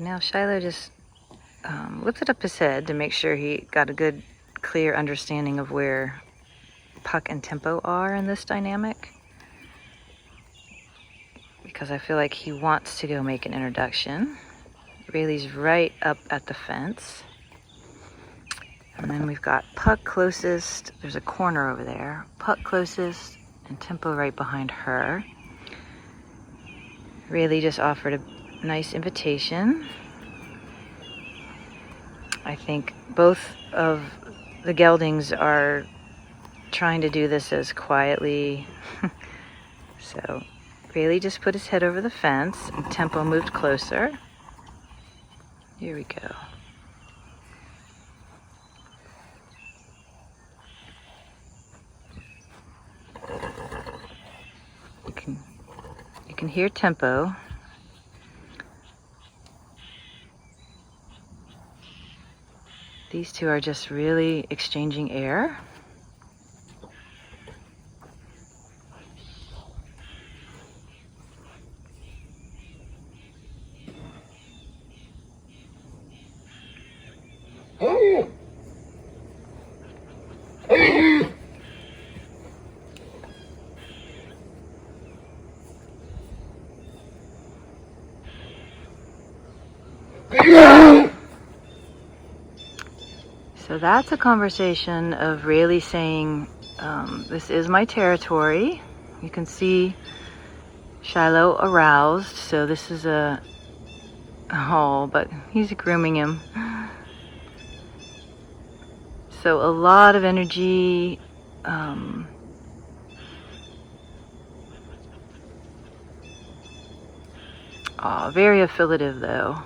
So now Shiloh just lifted up his head to make sure he got a good, clear understanding of where Puck and Tempo are in this dynamic. Because I feel like he wants to go make an introduction. Rayleigh's right up at the fence. And then we've got Puck closest. There's a corner over there. Puck closest and Tempo right behind her. Rayleigh just offered a nice invitation. I think both of the geldings are trying to do this as quietly. So Rayleigh just put his head over the fence and Tempo moved closer. Here we go. You can hear Tempo. These two are just really exchanging air. So that's a conversation of Rayleigh saying, this is my territory. You can see Shiloh aroused, so this is but he's grooming him. So a lot of energy. Very affiliative though.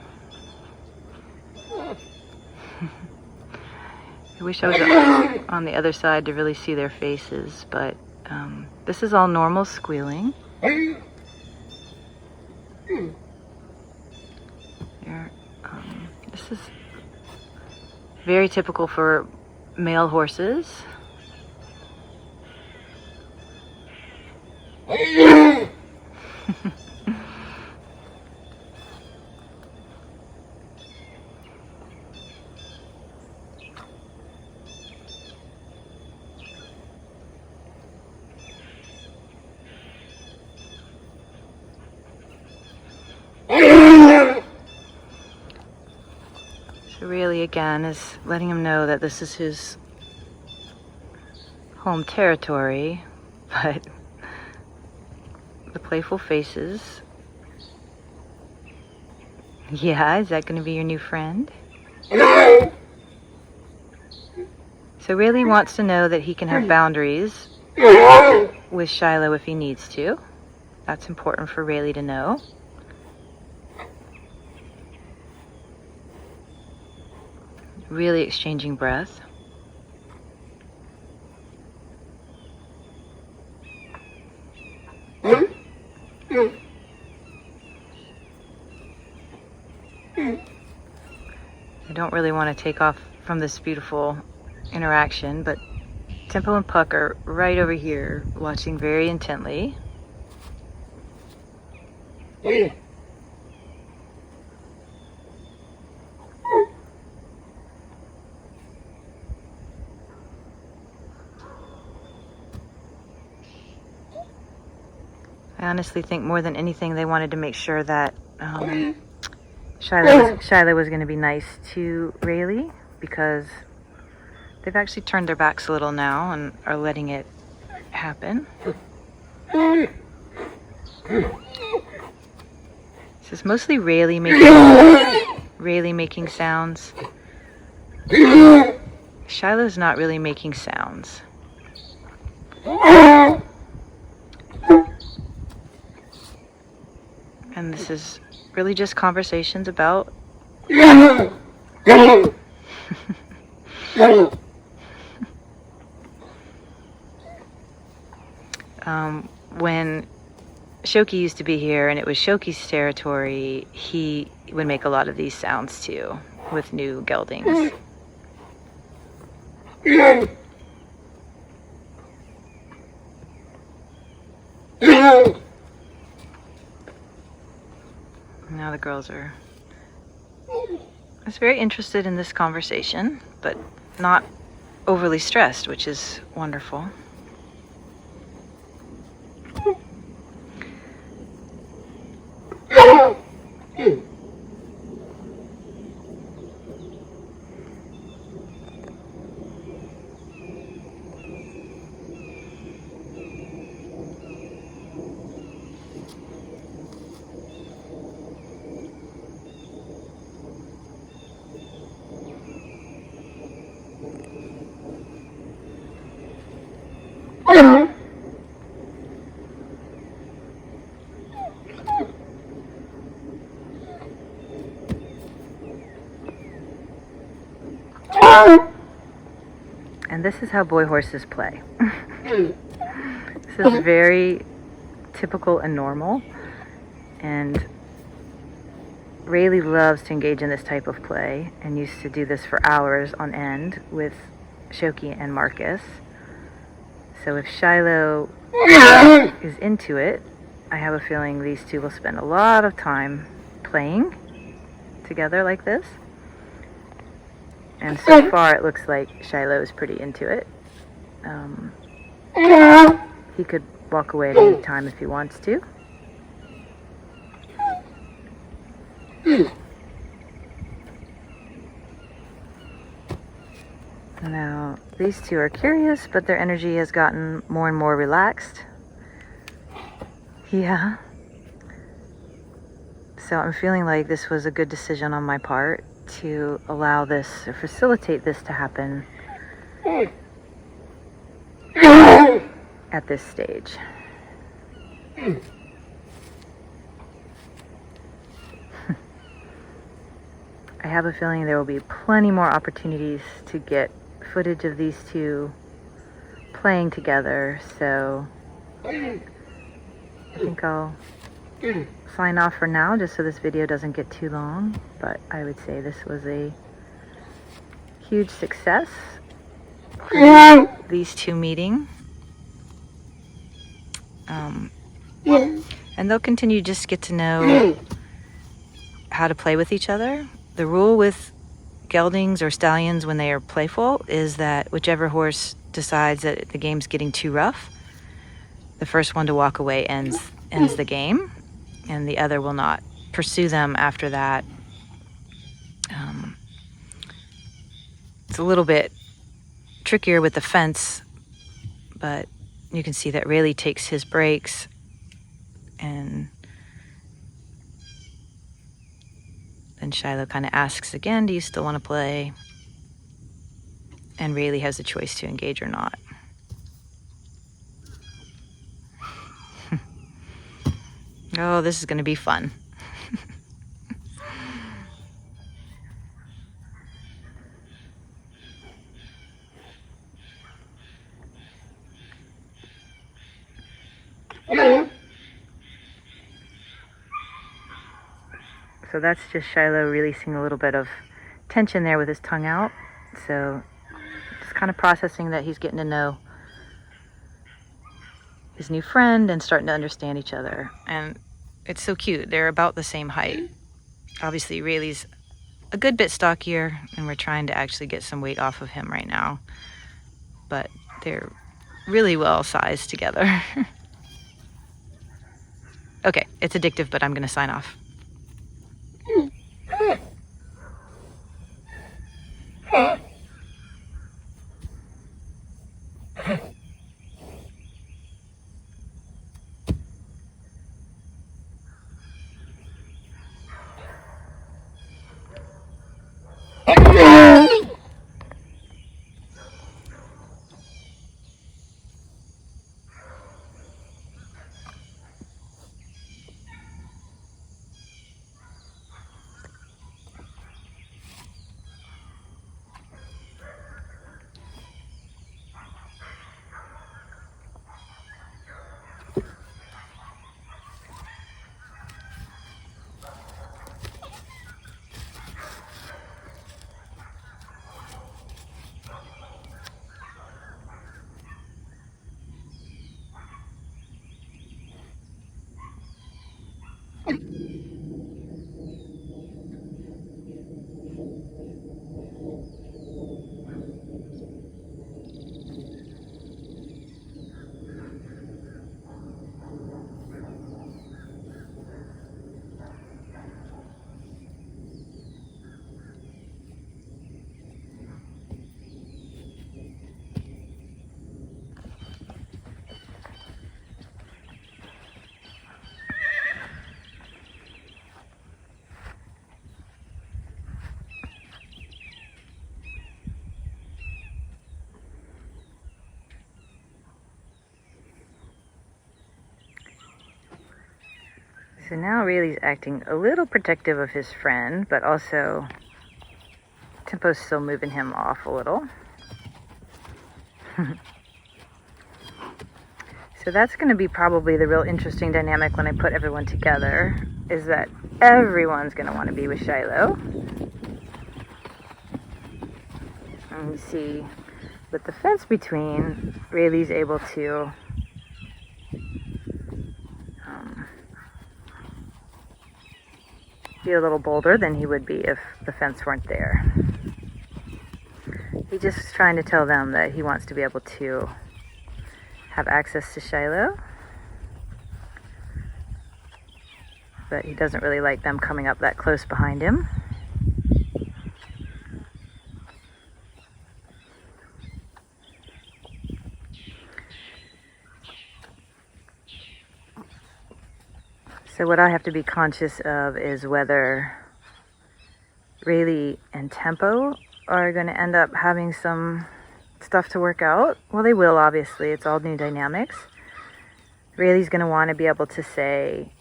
I wish I was on the other side to really see their faces, but this is all normal squealing. This is very typical for male horses. So Reli again is letting him know that this is his home territory, but the playful faces. Yeah, is that going to be your new friend? So Reli wants to know that he can have boundaries with Shiloh if he needs to. That's important for Reli to know. Really exchanging breath. I don't really want to take off from this beautiful interaction, but Tempo and Puck are right over here watching very intently. I honestly think more than anything they wanted to make sure that Shiloh was going to be nice to Rayleigh, because they've actually turned their backs a little now and are letting it happen. This is mostly Rayleigh making sounds. Shiloh's not really making sounds. And this is really just conversations about when Shoki used to be here and it was Shoki's territory, he would make a lot of these sounds too with new geldings. Now the girls are is very interested in this conversation, but not overly stressed, which is wonderful. And this is how boy horses play. This is very typical and normal, and Reli loves to engage in this type of play and used to do this for hours on end with Shoki and Marcus. So if Shiloh is into it, I have a feeling these two will spend a lot of time playing together like this. And so far it looks like Shiloh is pretty into it. He could walk away at any time if he wants to. Now, these two are curious, but their energy has gotten more and more relaxed. Yeah. So I'm feeling like this was a good decision on my part to allow this, or facilitate this to happen at this stage. I have a feeling there will be plenty more opportunities to get footage of these two playing together, so I think I'll sign off for now just so this video doesn't get too long, but I would say this was a huge success for these two meeting. And they'll continue to just get to know how to play with each other. The rule with geldings or stallions when they are playful is that whichever horse decides that the game's getting too rough, the first one to walk away ends the game, and the other will not pursue them after that. It's a little bit trickier with the fence, but you can see that Reli takes his breaks, and then Shiloh kind of asks again, do you still want to play? And Reli has the choice to engage or not. Oh, this is going to be fun. So that's just Shiloh releasing a little bit of tension there with his tongue out. So just kind of processing that he's getting to know his new friend and starting to understand each other. And it's so cute. They're about the same height. Obviously, Rayleigh's a good bit stockier, and we're trying to actually get some weight off of him right now. But they're really well sized together. Okay, it's addictive, but I'm going to sign off. So now Rayleigh's acting a little protective of his friend, but also Tempo's still moving him off a little. So that's going to be probably the real interesting dynamic when I put everyone together, is that everyone's going to want to be with Shiloh. And you see, with the fence between, Rayleigh's able to be a little bolder than he would be if the fence weren't there. He's just trying to tell them that he wants to be able to have access to Shiloh, but he doesn't really like them coming up that close behind him. So what I have to be conscious of is whether Rayleigh and Tempo are going to end up having some stuff to work out. Well, they will, obviously. It's all new dynamics. Rayleigh's going to want to be able to say,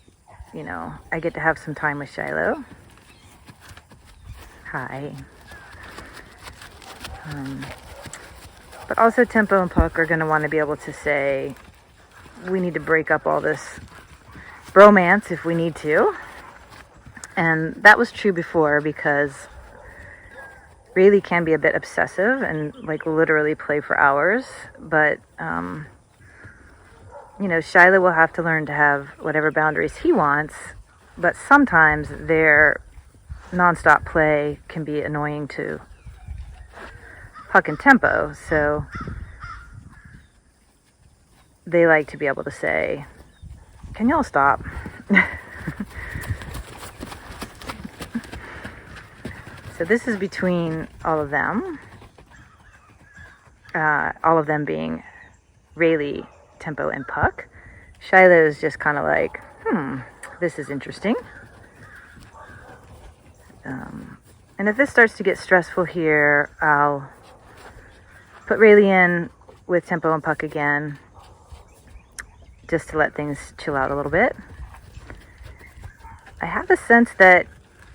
you know, I get to have some time with Shiloh. Hi. But also Tempo and Puck are going to want to be able to say, we need to break up all this bromance if we need to. And that was true before, because Rayleigh can be a bit obsessive and like literally play for hours, but you know, Shiloh will have to learn to have whatever boundaries he wants, but sometimes their nonstop play can be annoying to Puck and Tempo, so they like to be able to say, can y'all stop? So this is between all of them being Rayleigh, Tempo, and Puck. Shiloh is just kind of like, this is interesting. And if this starts to get stressful here, I'll put Rayleigh in with Tempo and Puck again, just to let things chill out a little bit. I have a sense that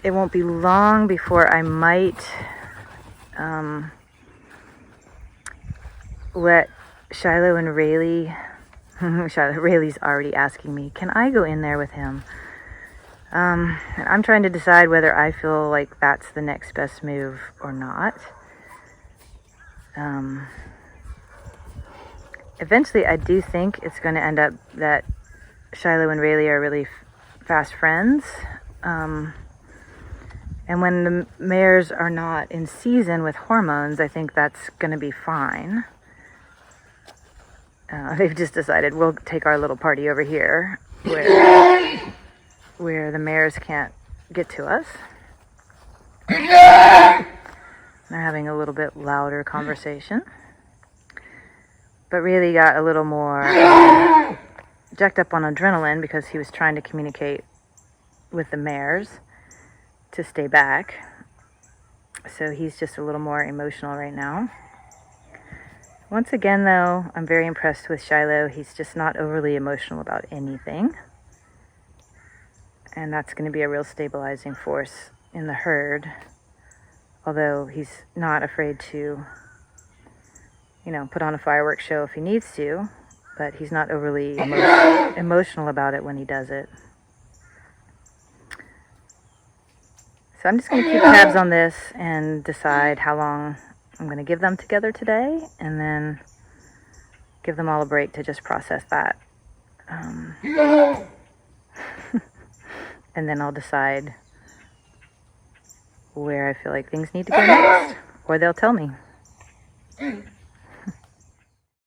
it won't be long before I might let Shiloh and Rayleigh, Rayleigh's already asking me, can I go in there with him? And I'm trying to decide whether I feel like that's the next best move or not. Eventually, I do think it's going to end up that Shiloh and Rayleigh are really fast friends. And when the mares are not in season with hormones, I think that's going to be fine. They've just decided we'll take our little party over here where the mares can't get to us. They're having a little bit louder conversation. But really got a little more jacked up on adrenaline because he was trying to communicate with the mares to stay back. So he's just a little more emotional right now. Once again, though, I'm very impressed with Shiloh. He's just not overly emotional about anything. And that's going to be a real stabilizing force in the herd. Although he's not afraid to, you know, put on a fireworks show if he needs to. But he's not overly emotional about it when he does it. So I'm just going to keep tabs on this and decide how long I'm going to give them together today, and then give them all a break to just process that. And then I'll decide where I feel like things need to go next, or they'll tell me.